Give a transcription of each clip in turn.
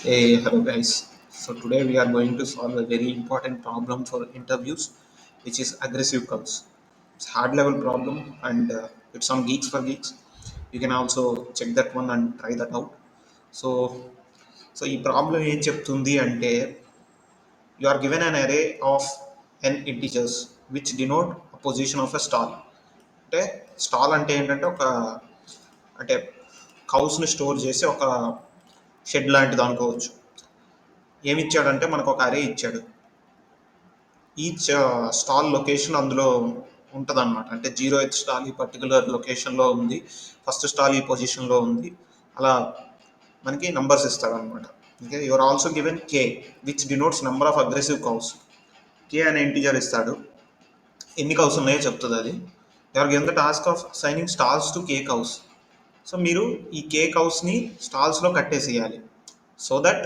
Hey, hello guys. So today we are going to solve a very important problem for interviews, which is aggressive curves. It's hard level problem and it's on Geeks for Geeks. You can also check that one and try that out. So, so ఈ problem ఏం చెప్తుంది అంటే you are given an array of n integers which denote a position of a stall. అంటే stall అంటే ఏంటంటే అంటే కౌస్ని store చేసి ఒక షెడ్ లాంటిది అనుకోవచ్చు. ఏమి ఇచ్చాడంటే మనకు ఒక అరే ఇచ్చాడు. ఈచ్ స్టాల్ లొకేషన్ అందులో ఉంటుందన్నమాట. అంటే 0th స్టాల్ ఈ పర్టికులర్ లొకేషన్లో ఉంది, ఫస్ట్ స్టాల్ ఈ పొజిషన్లో ఉంది, అలా మనకి నంబర్స్ ఇస్తాడనమాట. Okay, you're also given K which denotes number of aggressive cows. K అనే ఇంటీజర్ ఇస్తాడు, ఎన్ని కౌస్ ఉన్నాయో చెప్తుంది అది. You're given the task of signing stalls to K cows. So మీరు ఈ కే కౌస్ని స్టాల్స్లో కట్టేసేయాలి, so that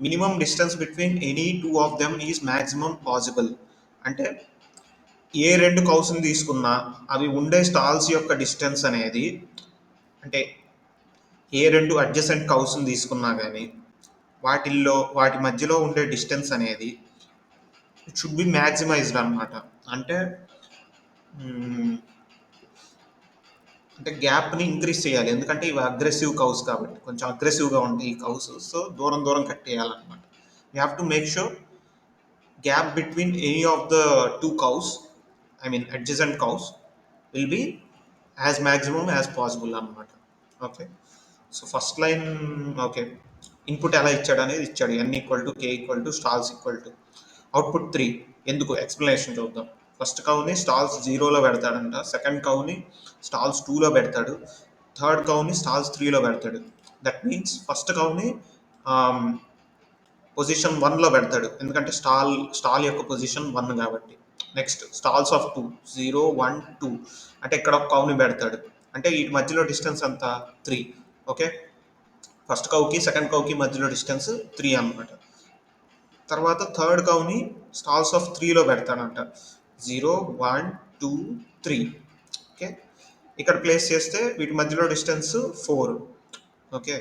minimum distance between any two of them is maximum possible. అంటే ఏ రెండు కౌస్ని తీసుకున్నా అవి ఉండే స్టాల్స్ యొక్క డిస్టెన్స్ అనేది, అంటే ఏ రెండు అడ్జసెంట్ కౌస్ని తీసుకున్నా కానీ వాటి మధ్యలో ఉండే డిస్టెన్స్ అనేది ఇట్ షుడ్ బి మ్యాక్సిమైజ్డ్ అనమాట. అంటే మ్, అంటే గ్యాప్ని ఇంక్రీజ్ చేయాలి, ఎందుకంటే ఇవి అగ్రెసివ్ కౌస్ కాబట్టి కొంచెం అగ్రెసివ్గా ఉంటాయి ఈ కౌస్. సో దూరం దూరం కట్టేయాలన్నమాట. You have to make sure gap between any of the two cows, I mean adjacent cows, will be as maximum as possible అన్నమాట. Okay, so first line okay, input ఎలా ఇచ్చాడు అనేది ఇచ్చాడు, n equal to K equal to stalls equal to output 3. ఎందుకు explanation చూద్దాం. First కౌని stalls 0లో పెడతాడంట, second కౌని stalls 2లో పెడతాడు, third కౌని స్టాల్స్ 3లో పెడతాడు. దట్ మీన్స్ ఫస్ట్ కౌని పొజిషన్ 1లో పెడతాడు, ఎందుకంటే స్టాల్ యొక్క పొజిషన్ 1 కాబట్టి. నెక్స్ట్ స్టాల్స్ ఆఫ్ 2 0 1 2, అంటే ఇక్కడ ఒక కౌని పెడతాడు, అంటే వీటి మధ్యలో డిస్టెన్స్ అంతా 3. ఓకే, ఫస్ట్ కౌకి సెకండ్ కౌకి మధ్యలో డిస్టెన్స్ 3 అన్నమాట. తర్వాత థర్డ్ కౌని స్టాల్స్ ఆఫ్ 3లో పెడతాడంట, 0 1 2 3. ఓకే, ఇక్కడ ప్లేస్ చేస్తే వీటి మధ్యలో distance 4. Okay,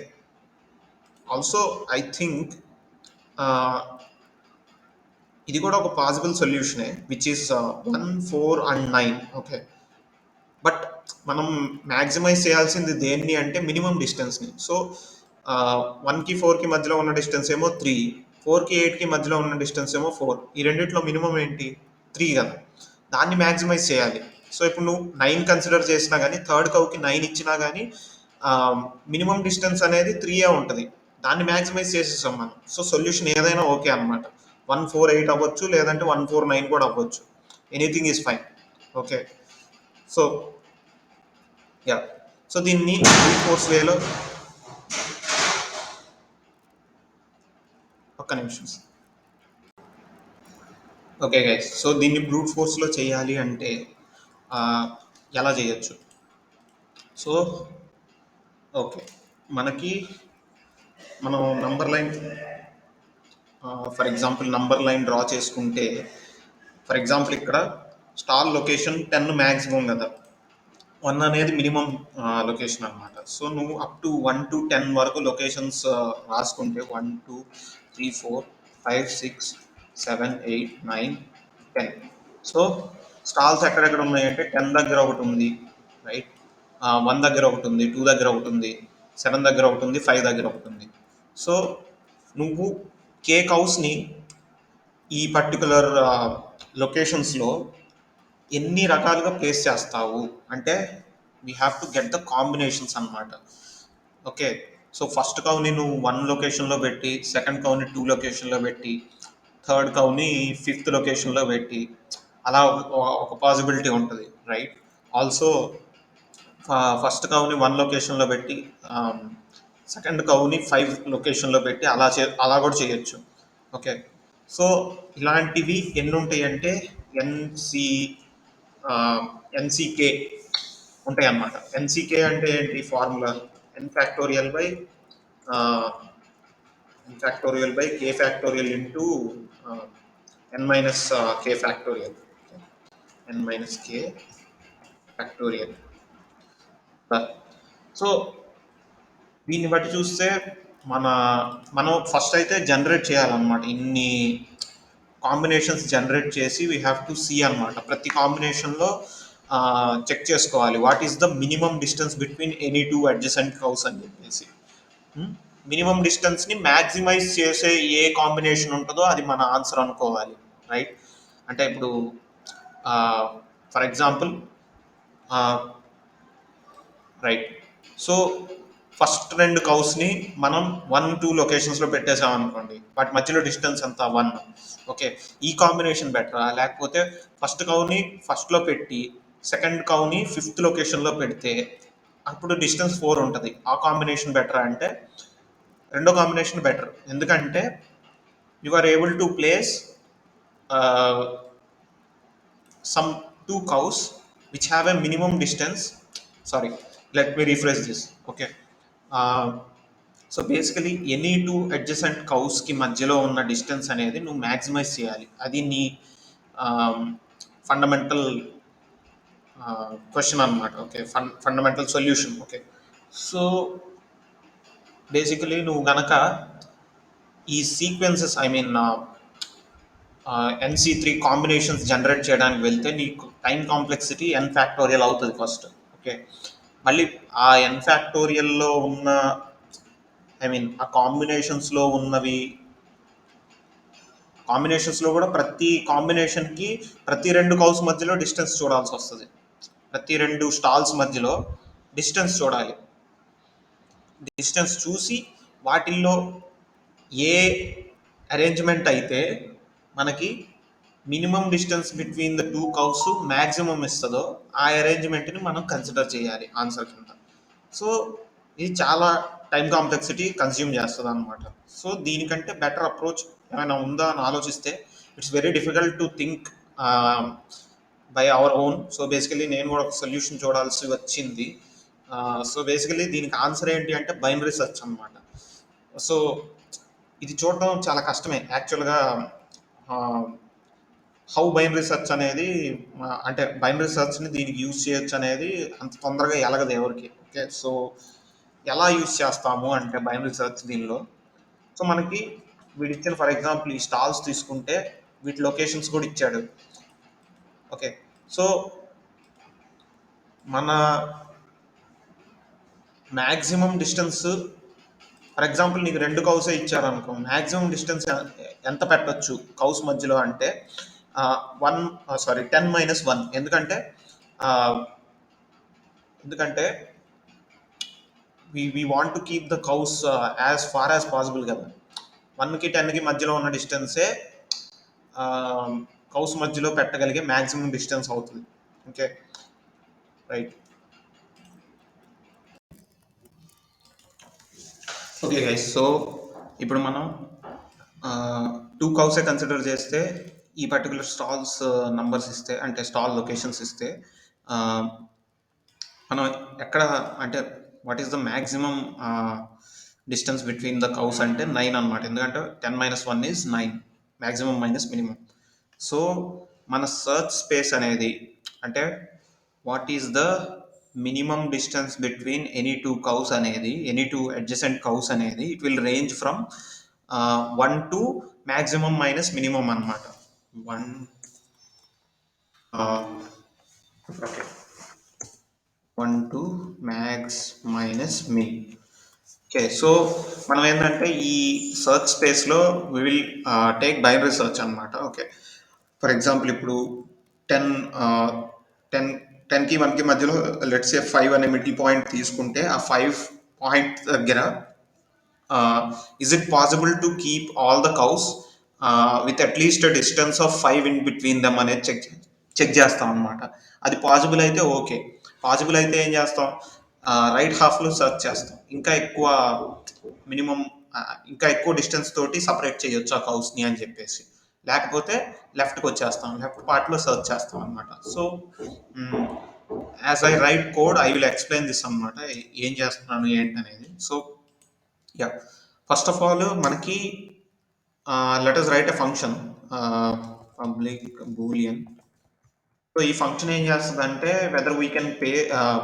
also I think ఇది కూడా ఒక పాసిబుల్ సొల్యూషనే, which is 1 4 and 9. Okay, but మనం మ్యాక్సిమైజ్ చేయాల్సింది దేన్ని అంటే మినిమం డిస్టెన్స్ని. సో 1కి 4కి మధ్యలో ఉన్న డిస్టెన్స్ ఏమో 3, 4కి 8కి మధ్యలో ఉన్న డిస్టెన్స్ ఏమో 4. ఈ రెండిట్లో మినిమం ఏంటి 3 కదా, దాన్ని మ్యాక్సిమైజ్ చేయాలి. సో ఇప్పుడు నువ్వు 9 కన్సిడర్ చేసినా కానీ, థర్డ్ కౌకి 9 ఇచ్చినా కానీ మినిమం డిస్టెన్స్ అనేది 3 ఉంటుంది, దాన్ని మ్యాక్సిమైజ్ చేసేసాం మనం. సో సొల్యూషన్ ఏదైనా ఓకే అనమాట. 1 4 8 అవ్వచ్చు, లేదంటే 1 4 9 కూడా అవ్వచ్చు, anything is fine. Okay, so yeah, so దీన్ని బ్రూట్ ఫోర్స్ వేలో ఒక్క నిమిషం. ఓకే గైస్, సో దీన్ని బ్రూట్ ఫోర్స్లో చేయాలి అంటే ఆ, ఎలా చేయొచ్చు. సో ఓకే, మనకి మనం number line, for example number line draw చేసుకుంటే, ఫర్ ఎగ్జాంపుల్ ఇక్కడ స్టాల్ లొకేషన్ 10 మ్యాక్సిమం కదా, 1 అనేది మినిమం లొకేషన్ అనమాట. సో నువ్వు అప్ టు 1 to 10 వరకు లొకేషన్స్ రాసుకుంటే 1 2 3 4 5 6 7 8 9 10. సో స్టాల్స్ ఎక్కడెక్కడ ఉన్నాయంటే 10 దగ్గర ఒకటి ఉంది, రైట్, 1 దగ్గర ఒకటి ఉంది, 2 దగ్గర ఒకటి ఉంది, 7 దగ్గర ఒకటి ఉంది, 5 దగ్గర ఒకటి ఉంది. సో నువ్వు కేక్ హౌస్ని ఈ పర్టికులర్ లొకేషన్స్లో ఎన్ని రకాలుగా ప్లేస్ చేస్తావు అంటే we have to get the combinations అనమాట. ఓకే, సో ఫస్ట్ కౌని నువ్వు 1 లొకేషన్లో పెట్టి, సెకండ్ కౌని 2 లొకేషన్లో పెట్టి, థర్డ్ కౌని 5th లొకేషన్లో పెట్టి, అలా ఒక పాసిబిలిటీ ఉంటుంది, రైట్. ఆల్సో ఫస్ట్ కౌని 1 లొకేషన్లో పెట్టి, సెకండ్ కౌని 5 లొకేషన్లో పెట్టి అలా కూడా చేయొచ్చు. ఓకే, సో ఇలాంటివి ఎన్ని ఉంటాయి అంటే ఎన్సి ఎన్సికే ఉంటాయి అన్నమాట. ఎన్సికే అంటే ఏంటి formula, N factorial by N factorial by K factorial into N minus K factorial, N minus K factorial. So దీన్ని బట్టి చూస్తే మన మనం ఫస్ట్ అయితే జనరేట్ చేయాలన్నమాట. ఇన్ని కాంబినేషన్స్ జనరేట్ చేసి వీ హ్యావ్ టు సీ అనమాట. ప్రతి కాంబినేషన్లో చెక్ చేసుకోవాలి what is the minimum distance between any two adjacent cows అని చెప్పేసి. మినిమం డిస్టెన్స్ని మ్యాక్సిమైజ్ చేసే ఏ కాంబినేషన్ ఉంటుందో అది మన ఆన్సర్ అనుకోవాలి, రైట్? అంటే ఇప్పుడు for example, right, so first రెండు కౌస్ని మనం 1, 2 లొకేషన్స్లో పెట్టేసాం అనుకోండి, వాటి మధ్యలో డిస్టెన్స్ ఎంత, 1. ఓకే, ఈ కాంబినేషన్ బెటరా, లేకపోతే ఫస్ట్ కౌని ఫస్ట్లో పెట్టి సెకండ్ కౌని ఫిఫ్త్ లొకేషన్లో పెడితే అప్పుడు డిస్టెన్స్ 4 ఉంటుంది, ఆ కాంబినేషన్ బెటరా అంటే రెండో కాంబినేషన్ బెటర్. ఎందుకంటే you are able to place some two cows which have a minimum distance. Sorry, let me rephrase this. Okay, uh, so basically any two adjacent కౌస్కి మధ్యలో ఉన్న డిస్టెన్స్ అనేది నువ్వు మ్యాక్సిమైజ్ చేయాలి. అది నీ ఫండమెంటల్ క్వశ్చన్ అనమాట. Okay, fundamental solution. Okay, so basically నువ్వు గనక ఈ sequences, I mean NC3 combinations generate చేయడానికి వెళ్తే నీకు టైం కాంప్లెక్సిటీ n ఫ్యాక్టోరియల్ అవుతుంది ఫస్ట్. ఓకే, మళ్ళీ ఆ n ఫ్యాక్టోరియల్లో ఉన్న, ఐ మీన్ ఆ కాంబినేషన్స్లో ఉన్నవి, కాంబినేషన్స్లో కూడా ప్రతి కాంబినేషన్కి ప్రతి రెండు కౌస్ మధ్యలో డిస్టెన్స్ చూడాల్సి వస్తుంది. ప్రతి రెండు స్టాల్స్ మధ్యలో డిస్టెన్స్ చూడాలి. డిస్టెన్స్ చూసి వాటిల్లో ఏ అరేంజ్మెంట్ అయితే మనకి minimum distance between the two cows maximum ఇస్తుందో ఆ అరేంజ్మెంట్ని మనం కన్సిడర్ చేయాలి ఆన్సర్ కింద. సో ఇది చాలా టైం కాంప్లెక్సిటీ కన్స్యూమ్ చేస్తుంది అనమాట. సో దీనికంటే బెటర్ అప్రోచ్ ఏమైనా ఉందా అని ఆలోచిస్తే it's very difficult to think by our own. So basically నేను కూడా ఒక సొల్యూషన్ చూడాల్సి వచ్చింది. సో బేసికలీ దీనికి ఆన్సర్ ఏంటి అంటే బైనరీ సెర్చ్ అనమాట. సో ఇది చూడడం చాలా కష్టమే యాక్చువల్గా. హౌ బైనరీ సెర్చ్ అనేది, అంటే బైనరీ సెర్చ్ని దీనికి యూజ్ చేయొచ్చు అనేది అంత తొందరగా ఎలగదు ఎవరికి. ఓకే, సో ఎలా యూజ్ చేస్తాము అంటే బైనరీ సెర్చ్ దీనిలో, సో మనకి వీడు ఇచ్చిన, ఫర్ ఎగ్జాంపుల్ ఈ స్టాల్స్ తీసుకుంటే వీటి లొకేషన్స్ కూడా ఇచ్చాడు. ఓకే, సో మన మ్యాక్సిమం డిస్టెన్స్, ఫర్ ఎగ్జాంపుల్ నీకు రెండు కౌసే ఇచ్చారనుకో, మ్యాక్సిమం డిస్టెన్స్ ఎంత పెట్టచ్చు కౌస్ మధ్యలో అంటే 10-1. ఎందుకంటే we want to keep the cows as far as possible కదా. 1కి 10కి మధ్యలో ఉన్న డిస్టెన్సే కౌస్ మధ్యలో పెట్టగలిగే మ్యాక్సిమం డిస్టెన్స్ అవుతుంది. Okay, right. Okay guys, so ఇప్పుడు మనం 2 కౌసే కన్సిడర్ చేస్తే ఈ పర్టికులర్ స్టాల్స్ నంబర్స్ ఇస్తే, అంటే స్టాల్ లొకేషన్స్ ఇస్తే మనం ఎక్కడ అంటే what is the maximum distance between the cows అంటే 9 అనమాట. ఎందుకంటే 10-1 is 9, maximum minus minimum. So మన సర్చ్ స్పేస్ అనేది, అంటే what is the minimum distance between any two cows అనేది, ఎనీ టూ అడ్జసెంట్ కౌస్ అనేది it will range from 1 to maximum minus minimum అనమాట. 1 okay, 1 to max minus min. Okay, so మనం ఏంటంటే ఈ search స్పేస్లో we will take binary search అనమాట. Okay, for example ఇప్పుడు 10కి 1కి మధ్యలో లెట్స్ సే 5 అనే మిడిల్ పాయింట్ తీసుకుంటే ఆ 5 పాయింట్ దగ్గర is it possible to keep all the cows with at least distance of 5 in between dum అనేది చెక్ చేస్తాం అనమాట. అది పాసిబుల్ అయితే ఓకే, పాసిబుల్ అయితే ఏం చేస్తాం, రైట్ హాఫ్లో సర్చ్ చేస్తాం. ఇంకా ఎక్కువ మినిమం, ఇంకా ఎక్కువ డిస్టెన్స్ తోటి సపరేట్ చేయొచ్చు ఆ కౌస్ని అని చెప్పేసి. లేకపోతే లెఫ్ట్కి వచ్చేస్తాం, లెఫ్ట్ పార్ట్లో సర్చ్ చేస్తాం అనమాట. So as I write code I will explain this అనమాట, ఏం చేస్తున్నాను ఏంటి అనేది. So yeah, first of all మనకి let us write a function public boolean. So ఈ ఫంక్షన్ ఏం చేస్తుందంటే whether we can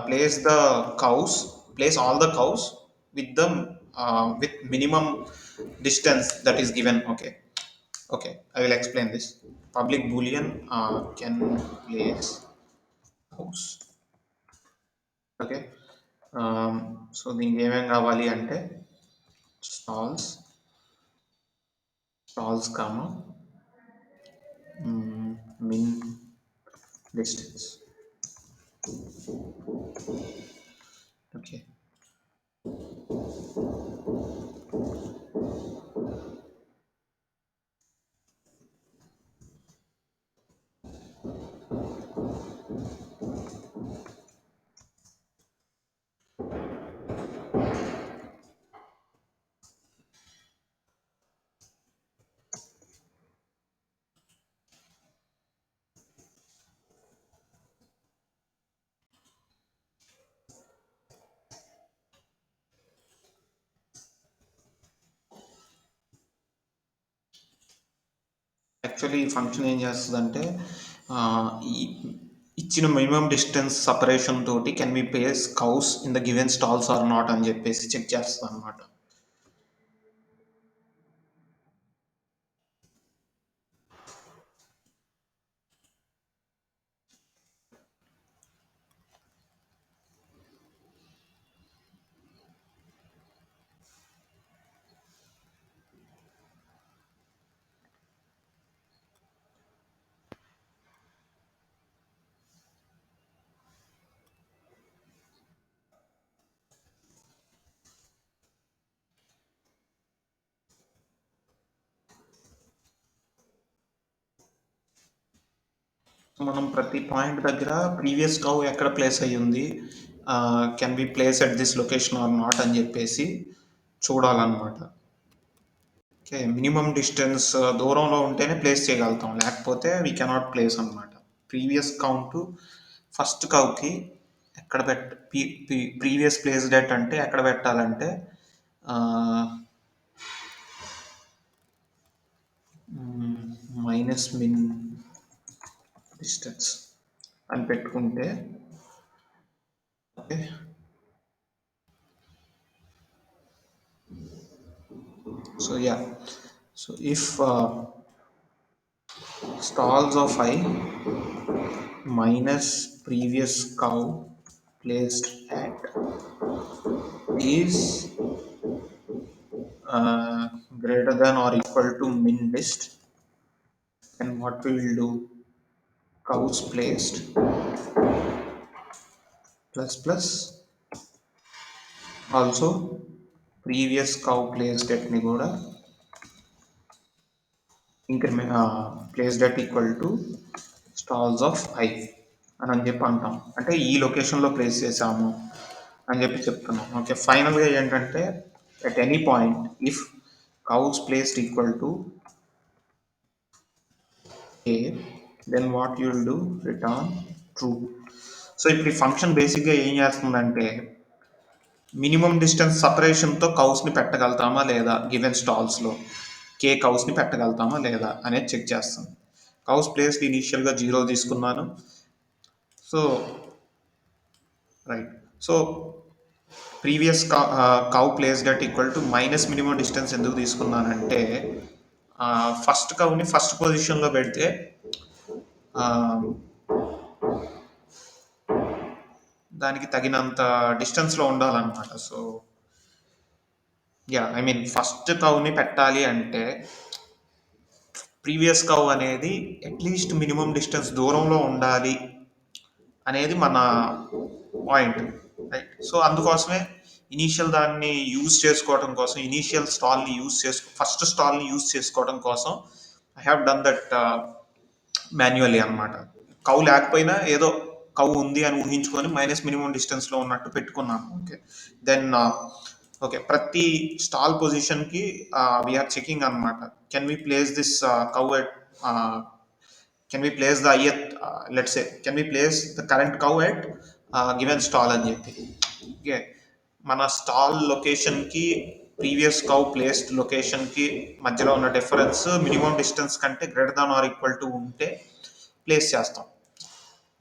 place all the cows with the with minimum distance that is given. Okay, okay, I will explain this. Public boolean can place house. Okay. So దీనికి ఏమేం కావాలి అంటే stalls, stalls comma min distance. Okay. Actually ఈ function ఏం చేస్తుందంటే ఆ, ఈ ఇచ్చిన మినిమం డిస్టెన్స్ సపరేషన్ తోటి can be place cows in the given stalls or not అని చెప్పేసి చెక్ చేస్తుంది అనమాట. మనం ప్రతి పాయింట్ దగ్గర ప్రీవియస్ కౌ ఎక్కడ ప్లేస్ అయ్యి ఉంది, can be place at this location or not అని చెప్పేసి చూడాలన్నమాట. ఓకే, మినిమం డిస్టెన్స్ దూరంలో ఉంటేనే ప్లేస్ చేయగలుగుతాం, లేకపోతే వీ కెనాట్ ప్లేస్ అనమాట. ప్రీవియస్ కౌంట్ ఫస్ట్ కౌకి ఎక్కడ ప్రీవియస్ ప్లేస్ డేట్ అంటే ఎక్కడ పెట్టాలంటే మైనస్ మిన్ డిస్టెన్స్ అని పెట్టుకుంటే okay. So yeah, so if stalls of I minus previous cow placed at is greater than or equal to min list, and what we will do, cows placed plus plus also previous cow placed at ni కూడా increment placed at equal to stalls of I అని చెప్పి అంటాం. అంటే ఈ లొకేషన్లో place చేసాము అని చెప్పి చెప్తున్నాం. ఓకే, ఫైనల్గా ఏంటంటే at any point if cows placed equal to a, then what you will do, return true. So ఇప్పుడు ఈ ఫంక్షన్ బేసిక్గా ఏం చేస్తుందంటే మినిమం డిస్టెన్స్ సపరేషన్తో కౌస్ని పెట్టగలుగుతామా లేదా గివెన్ స్టాల్స్లో, కే కౌస్ని పెట్టగలుగుతామా లేదా అనేది చెక్ చేస్తాం. కౌస్ ప్లేస్డ్ ఇనీషియల్గా 0 తీసుకున్నాను. So right, so previous cow placed equal to minus minimum distance ఎందుకు తీసుకున్నానంటే ఫస్ట్ కౌని ఫస్ట్ పొజిషన్లో పెడితే దానికి తగినంత డిస్టెన్స్లో ఉండాలన్నమాట. So yeah, I mean first కౌని పెట్టాలి అంటే ప్రీవియస్ కౌ అనేది అట్లీస్ట్ మినిమం డిస్టెన్స్ దూరంలో ఉండాలి అనేది మన పాయింట్, రైట్. సో అందుకోసమే ఇనీషియల్ దాన్ని యూజ్ చేసుకోవడం కోసం, ఇనీషియల్ స్టాల్ని ఫస్ట్ స్టాల్ని యూజ్ చేసుకోవడం కోసం I have done that manually అనమాట. కౌ లేకపోయినా ఏదో కౌ ఉంది అని ఊహించుకొని మైనస్ మినిమం డిస్టెన్స్లో ఉన్నట్టు పెట్టుకున్నాను. ఓకే, దెన్ ఓకే, ప్రతి స్టాల్ పొజిషన్కి వీఆర్ చెకింగ్ అనమాట. Can we place this cow at can we place the ith let's say can we place the current cow at given stall అని చెప్పి. ఓకే, మన stall లొకేషన్కి ప్రీవియస్ కౌ ప్లేస్డ్ లొకేషన్కి మధ్యలో ఉన్న డిఫరెన్స్ మినిమం డిస్టెన్స్ కంటే greater than or equal to ఉంటే place చేస్తాం.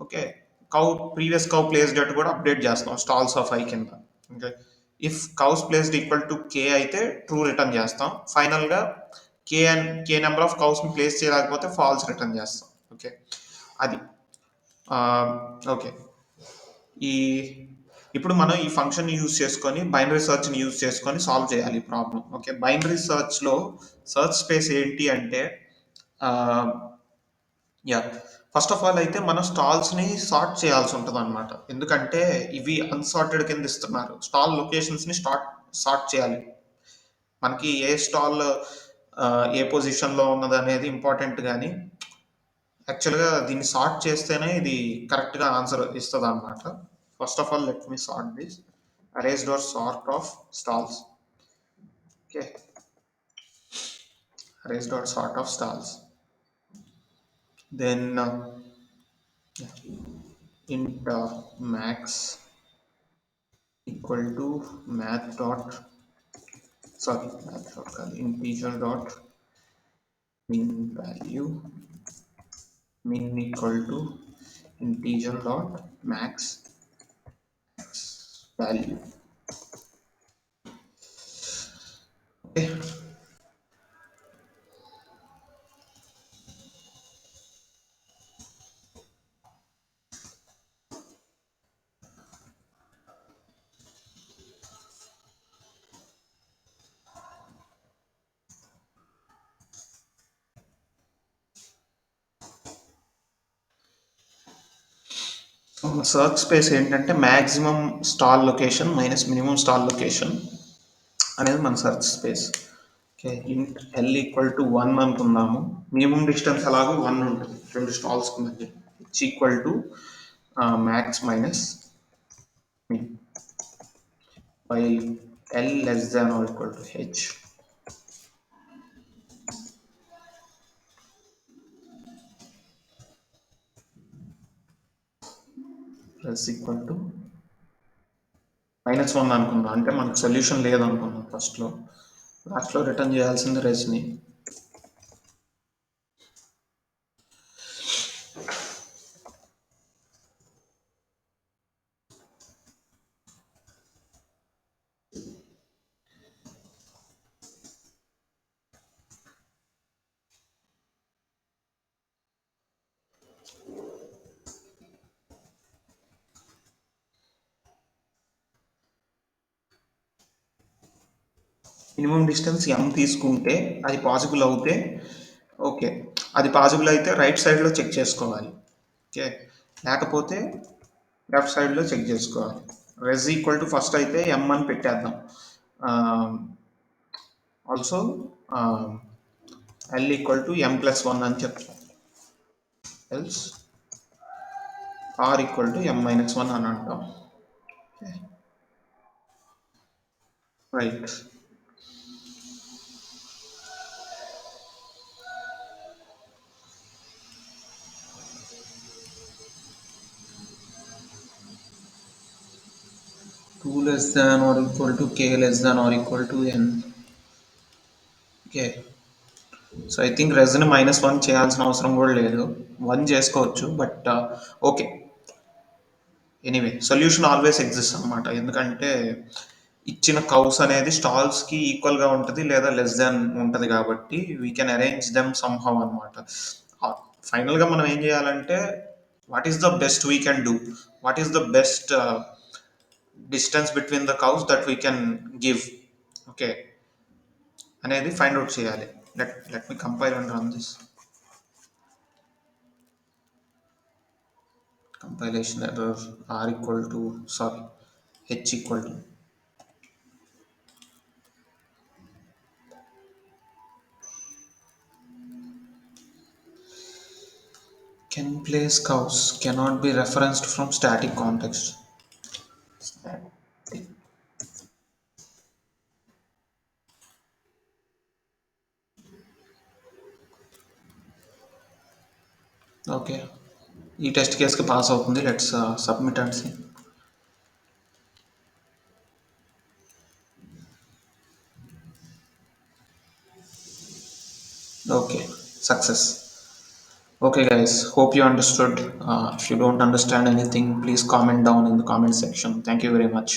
Okay, cow previous cow placed కూడా అప్డేట్ చేస్తాం స్టాల్స్ ఆఫ్ ఐ కింద. Okay, if cows placed equal to K అయితే ట్రూ రిటర్న్ చేస్తాం. ఫైనల్గా కే నెంబర్ ఆఫ్ కౌస్ని ప్లేస్ చేయలేకపోతే ఫాల్స్ రిటర్న్ చేస్తాం. ఓకే, అది ఓకే. ఈ ఇప్పుడు మనం ఈ ఫంక్షన్ యూజ్ చేసుకొని బైనరీ సెర్చ్ని యూజ్ చేసుకొని సాల్వ్ చేయాలి ఈ problem. Okay, binary సెర్చ్లో search space ఏంటి అంటే యా ఫస్ట్ ఆఫ్ ఆల్ అయితే మనం స్టాల్స్ని సార్ట్ చేయాల్సి ఉంటుంది అనమాట. ఎందుకంటే ఇవి అన్సార్టెడ్ కింద ఇస్తున్నారు. స్టాల్ లొకేషన్స్ని సార్ట్ చేయాలి. మనకి ఏ స్టాల్ ఏ పొజిషన్లో ఉన్నది అనేది ఇంపార్టెంట్, కానీ యాక్చువల్గా దీన్ని సార్ట్ చేస్తేనే ఇది కరెక్ట్గా ఆన్సర్ ఇస్తుంది అనమాట. First of all let me sort this arrays dot sort of stalls. Okay, arrays dot sort of stalls, then int max equal to math dot sorry math dot కాదు, integer dot min value, min equal to integer dot max value. Okay, search space ఏంటంటే maximum stall location minus minimum stall location అనేది మన search space. Okay, int L equal to 1 అనుకుందాము. Minimum distance అలాగే 1 ఉంటుంది రెండు స్టాల్స్కి మధ్య. H equal to max minus min while L less than or equal to H. Plus equal to -1 అనుకుందాం. అంటే మనకు సొల్యూషన్ లేదనుకున్నాం ఫస్ట్లో. లాస్ట్లో రిటర్న్ చేయాల్సింది రెజ్ని. మినిమం డిస్టెన్స్ m తీసుకుంటే అది పాసిబుల్ అవుతే ఓకే, అది పాసిబుల్ అయితే రైట్ సైడ్లో చెక్ చేసుకోవాలి. ఓకే, లేకపోతే లెఫ్ట్ సైడ్లో చెక్ చేసుకోవాలి. రెజ్ ఈక్వల్ టు ఫస్ట్ అయితే m అని పెట్టేద్దాం. Also L equal to m+1 అని చెప్తాం. Else R equal to m-1 అని అంటాం. Right, two less than or equal to k less than or equal to n. Okay, so I think రెజ్ని -1 చేయాల్సిన అవసరం కూడా లేదు, 1 చేసుకోవచ్చు. But okay, anyway solution always exist అనమాట. ఎందుకంటే ఇచ్చిన కౌస్ అనేది స్టాల్స్కి ఈక్వల్గా ఉంటుంది లేదా లెస్ దాన్ ఉంటుంది, కాబట్టి we can arrange them somehow అనమాట. ఫైనల్గా మనం ఏం చేయాలంటే what is the best we can do, what is the best distance between the cows that we can give, okay అనేది ఫైండ్ అవుట్ చేయాలి. Let me compile and run this. Compilation error, r equal to sorry h equal to can place cows cannot be referenced from static context. Static. Okay, ఈ test కేస్కి pass అవుతుంది. Let's submit and see. Okay, success. Okay guys, hope you understood. If you don't understand anything, please comment down in the comment section. Thank you very much.